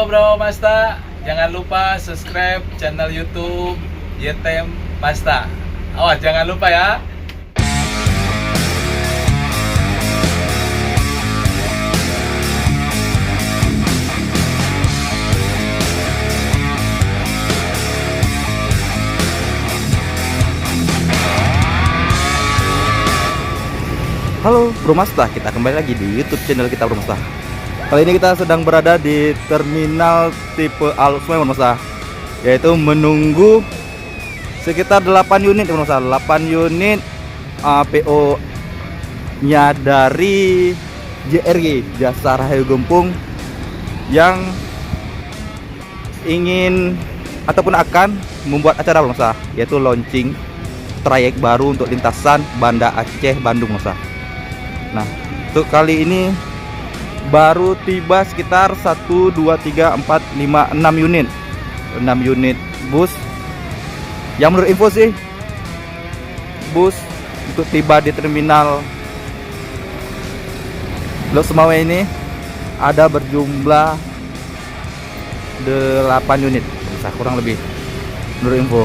Bro Masta, jangan lupa subscribe channel YouTube YTM Masta. Awas jangan lupa ya. Halo Bro Masta, kita kembali lagi di YouTube channel kita Bro Masta. Kali ini kita sedang berada di terminal tipe Alux Bro Masta, yaitu menunggu sekitar 8 unit Bro Masta. 8 unit PO nya dari JRG Jasa Rahayu Gempung yang ingin ataupun akan membuat acara Bro Masta, yaitu launching trayek baru untuk lintasan Banda Aceh Bandung Bro Masta. Nah, untuk kali ini baru tiba sekitar 1, 2, 3, 4, 5, 6 unit 6 unit bus. Yang menurut info sih, bus untuk tiba di terminal Lok Semawe ini ada berjumlah 8 unit, bisa kurang lebih menurut info.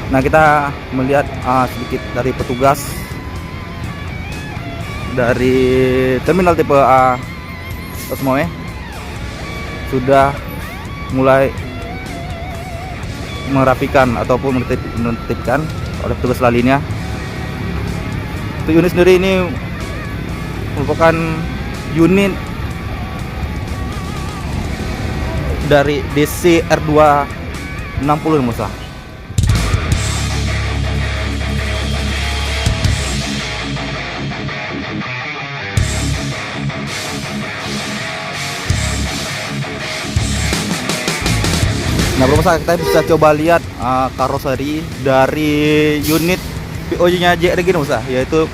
Nah, kita melihat sedikit dari petugas dari terminal tipe A Lok Semawe sudah mulai merapikan ataupun menertibkan oleh petugas lainnya. Untuk unit sendiri ini merupakan unit dari DC R260 Musa. Nah, Bro Masta, kita bisa coba lihat karoseri dari unit PO-nya JRG Masta, yaitu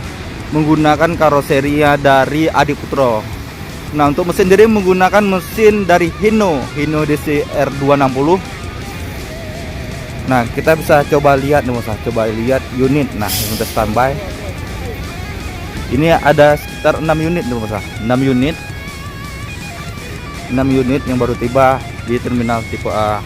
menggunakan karoserinya dari Adiputro. Nah, untuk mesin sendiri menggunakan mesin dari Hino DC R260. Nah, kita bisa coba lihat Masta, coba lihat unit. Nah, yang udah standby. Ini ada sekitar 6 unit Masta, 6 unit yang baru tiba di terminal tipe A.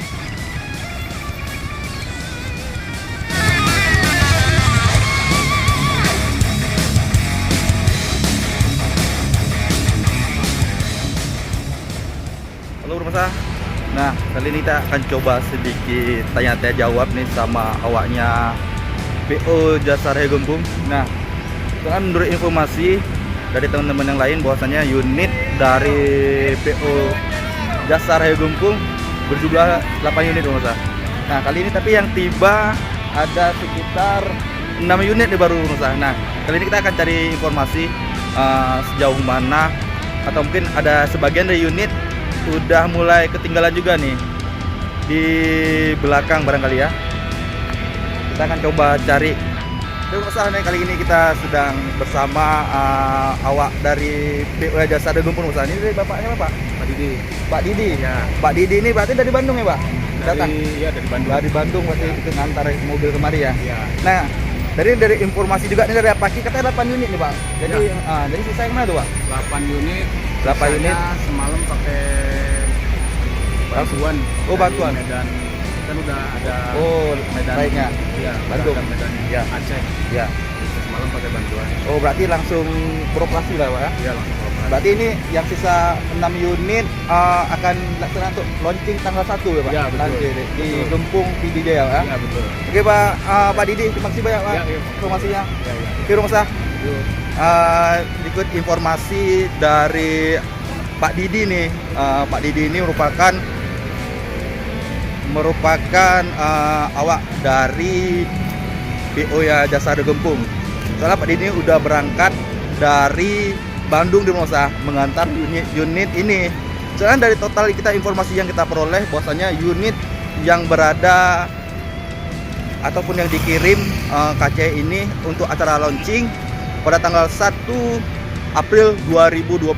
Halo Bro Masta. Nah, kali ini kita akan coba sedikit tanya-tanya jawab nih sama awaknya PO Jasa Rahayu Gempung. Nah, itu kan menurut informasi dari teman-teman yang lain bahwasanya unit dari PO Jasa Rahayu Gempung berjumlah 8 unit Bro Masta. Nah, kali ini tapi yang tiba ada sekitar 6 unit nih baru Bro Masta. Nah, kali ini kita akan cari informasi sejauh mana, atau mungkin ada sebagian dari unit udah mulai ketinggalan juga nih di belakang barangkali ya. Kita akan coba cari. Terima kasih. Kali ini kita sedang bersama awak dari PO Jasa Rahayu Gempung. Ini dari bapaknya Pak Didi. Pak Didi. Ya. Pak Didi ini berarti dari Bandung ya Pak? Datang? Iya, dari Bandung. Dari Bandung berarti itu ngantar mobil kemari ya. Iya. Nah, dari informasi juga ini dari Apaki katanya 8 unit nih Pak. Jadi ya. Jadi sisa yang mana tuh Pak? 8 unit. 8 unit semalam pakai bantuan. Oh, bantuan. Medan kan udah ada. Oh, Medan. Baiknya. Iya, Bandung. Medan Ya. Aceh. Ya. Semalam pakai bantuan. Oh, berarti langsung beroperasi lah Pak ya? Iya, langsung operasi. Berarti ini yang sisa 6 unit akan laksana untuk launching tanggal 1 ya Pak? Ya, betul. Nanti di Gempung PD Jaya ya? Iya, betul. Oke Pak, Pak Didi, terima kasih banyak Pak informasinya. Ya, ya. Oke Bro Masta. Ikut informasi dari Pak Didi nih. Pak Didi ini merupakan awak dari PO ya Jasa Rahayu Gempung. Soalnya Pak Didi udah berangkat dari Bandung di Masa mengantar unit ini. Soalnya dari total kita informasi yang kita peroleh bahwasanya unit yang berada ataupun yang dikirim KC ini untuk acara launching pada tanggal 1 April 2021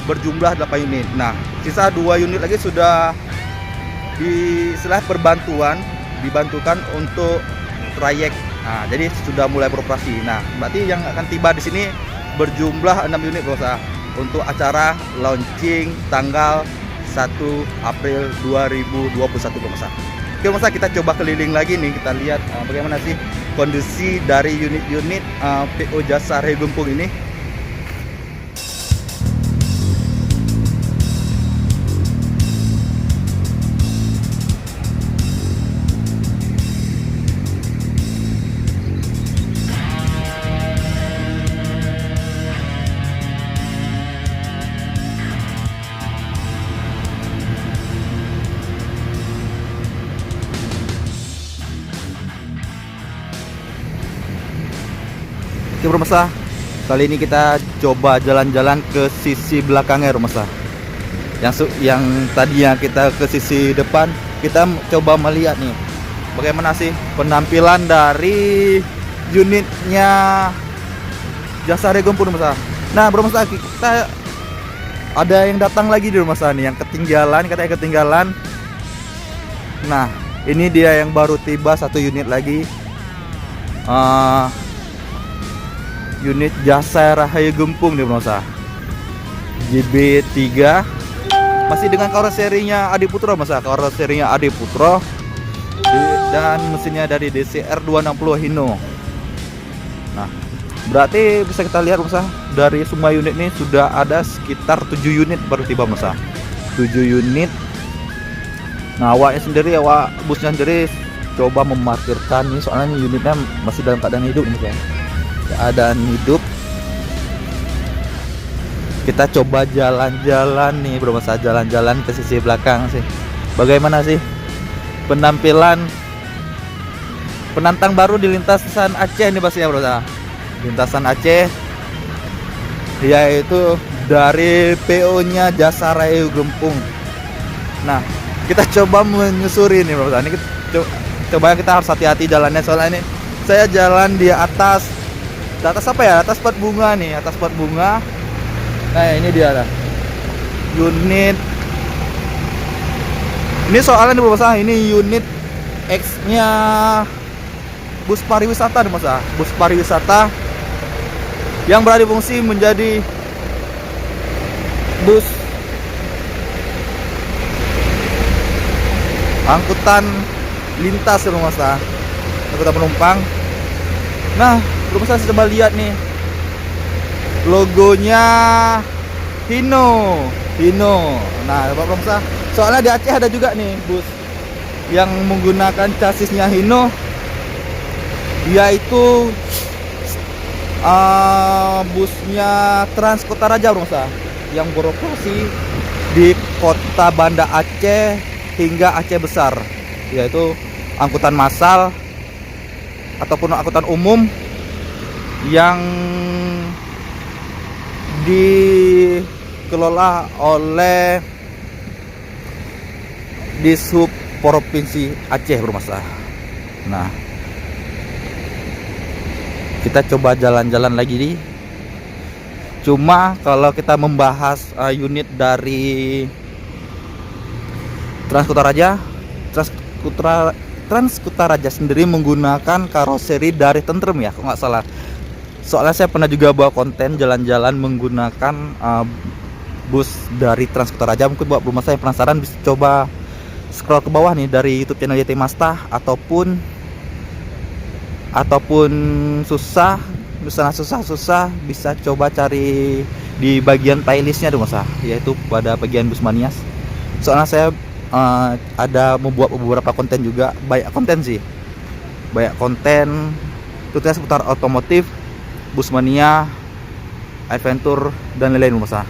berjumlah 8 unit. Nah, sisa 2 unit lagi sudah dibantukan untuk trayek. Nah, jadi sudah mulai beroperasi. Nah, berarti yang akan tiba di sini berjumlah 6 unit Bos untuk acara launching tanggal 1 April 2021 pemirsa. Oke pemirsa, kita coba keliling lagi nih, kita lihat bagaimana sih kondisi dari unit-unit PO Jasa Rehegempung ini. Oke pemirsa, kali ini kita coba jalan-jalan ke sisi belakangnya pemirsa. Yang tadinya kita ke sisi depan, kita coba melihat nih bagaimana sih penampilan dari unitnya Jasa Rehegempung pemirsa. Nah pemirsa, kita ada yang datang lagi di pemirsa nih, yang ketinggalan, katanya ketinggalan. Nah ini dia yang baru tiba, satu unit lagi. Unit Jasa Rehegempung nih pemirsa, JB3, masih dengan karoserinya Adi Putro pemirsa, karoserinya Adi Putro, dan mesinnya dari DCR 260 Hino. Nah berarti bisa kita lihat pemirsa, dari semua unit ini sudah ada sekitar 7 unit baru tiba pemirsa, 7 unit. Nah awak busnya sendiri coba memarkirkan ini, soalnya unitnya masih dalam keadaan hidup pemirsa, keadaan hidup. Kita coba jalan-jalan nih pemirsa, jalan-jalan ke sisi belakang sih. Bagaimana sih penampilan penantang baru di lintasan Aceh ini pastinya pemirsa. Lintasan Aceh, yaitu dari PO nya Jasa Rehegempung. Nah kita coba menyusuri nih pemirsa. Ini coba kita harus hati-hati jalannya, soalnya ini saya jalan di atas apa ya, atas pot bunga nih, atas pot bunga. Nah ini dia lah unit ini, soalnya nih pemirsa, ini unit X nya bus pariwisata nih pemirsa, bus pariwisata yang beralih fungsi menjadi bus angkutan lintas ya pemirsa, angkutan penumpang. Nah pemirsa, saya coba lihat nih logonya Hino. Nah pemirsa, soalnya di Aceh ada juga nih bus yang menggunakan chassisnya Hino, yaitu busnya Trans Kota Raja pemirsa, yang beroperasi di kota Banda Aceh hingga Aceh Besar, yaitu angkutan massal ataupun angkutan umum yang dikelola oleh Dishub Provinsi Aceh pemirsa. Nah kita coba jalan-jalan lagi nih. Cuma kalau kita membahas unit dari Trans Kota Raja sendiri menggunakan karoseri dari Tentrem ya, kok nggak salah. Soalnya saya pernah juga bawa konten jalan-jalan menggunakan bus dari Trans Kota Raja. Mungkin buat pemirsa yang penasaran bisa coba scroll ke bawah nih dari YouTube channel YT Masta, ataupun susah, misalnya susah bisa coba cari di bagian playlistnya pemirsa, yaitu pada bagian Bus Manias. Soalnya saya ada membuat beberapa konten juga, banyak konten tentunya seputar otomotif, Bus Mania, adventure, dan lain-lain pemirsa.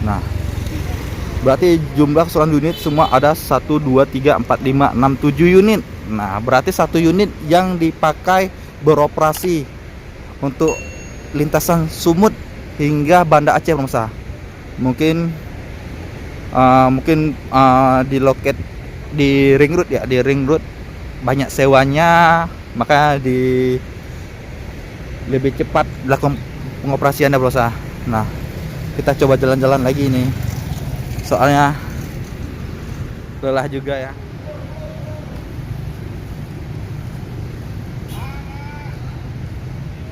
Nah berarti jumlah keseluruhan unit semua ada 1, 2, 3, 4, 5, 6, 7 unit. Nah berarti satu unit yang dipakai beroperasi untuk lintasan Sumut hingga Banda Aceh pemirsa. Mungkin di loket di ring road ya, di ring road banyak sewanya, maka lebih cepat dilakukan pengoperasiannya pemirsa. Nah kita coba jalan-jalan lagi nih, soalnya lelah juga ya.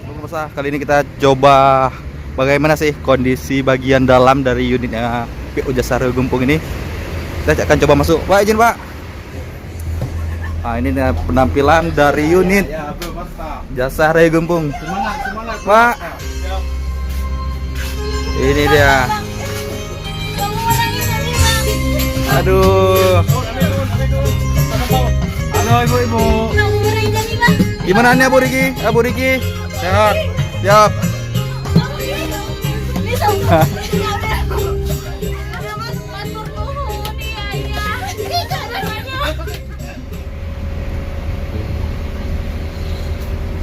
Pemirsa, kali ini kita coba bagaimana sih kondisi bagian dalam dari unitnya PO Jasa Raya Gempung ini. Kita akan coba masuk. Pak, izin Pak. Nah, ini nih penampilan dari unit Ya, Bro, mantap. Jasa Raya Gempung. Semangat, semangat. Bro. Pak, ini dia. Aduh. Halo ibu-ibu. Gimana nih Bu Riki? Bu Riki? Sehat. Siap.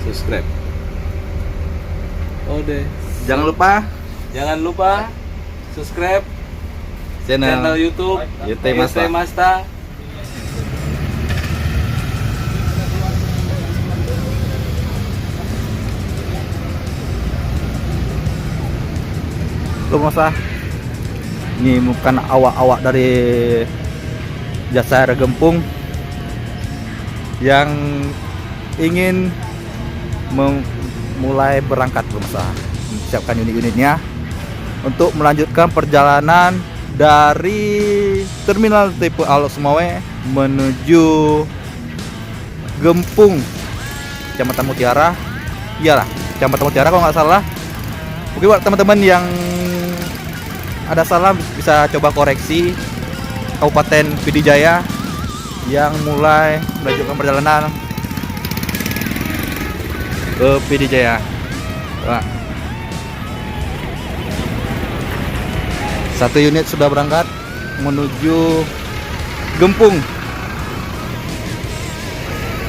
Subscribe. Oh deh. Jangan lupa Jangan lupa subscribe channel channel YouTube YT Masta. Masta. Lu masa ini bukan awak-awak dari Jasa Raya Gempung yang ingin mulai berangkat lu masa mempersiapkan unit-unitnya untuk melanjutkan perjalanan dari terminal tipe Alok Sumawe menuju Gempung, Kecamatan Mutiara. Iyalah, Kecamatan Mutiara kalau nggak salah. Oke buat teman-teman yang ada salah bisa coba koreksi. Kabupaten PD Jaya yang mulai melanjutkan perjalanan ke PD Jaya. Nah, satu unit sudah berangkat menuju Gempung.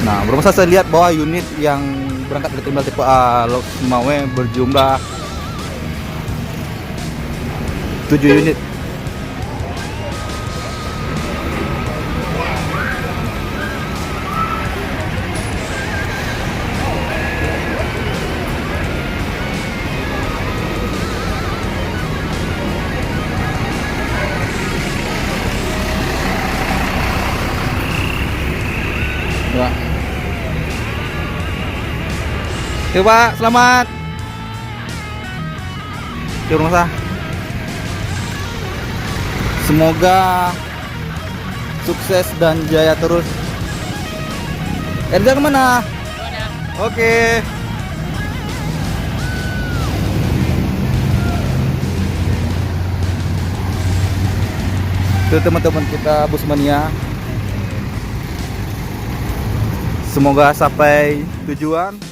Nah, baru saya lihat bahwa unit yang berangkat dari terminal tipe A Alok Sumawe berjumlah 7 unit. Ya. Yuk Pak, selamat. Yuk rumah. Semoga sukses dan jaya terus. Erja kemana? Oke. Itu teman-teman kita Busmania. Semoga sampai tujuan.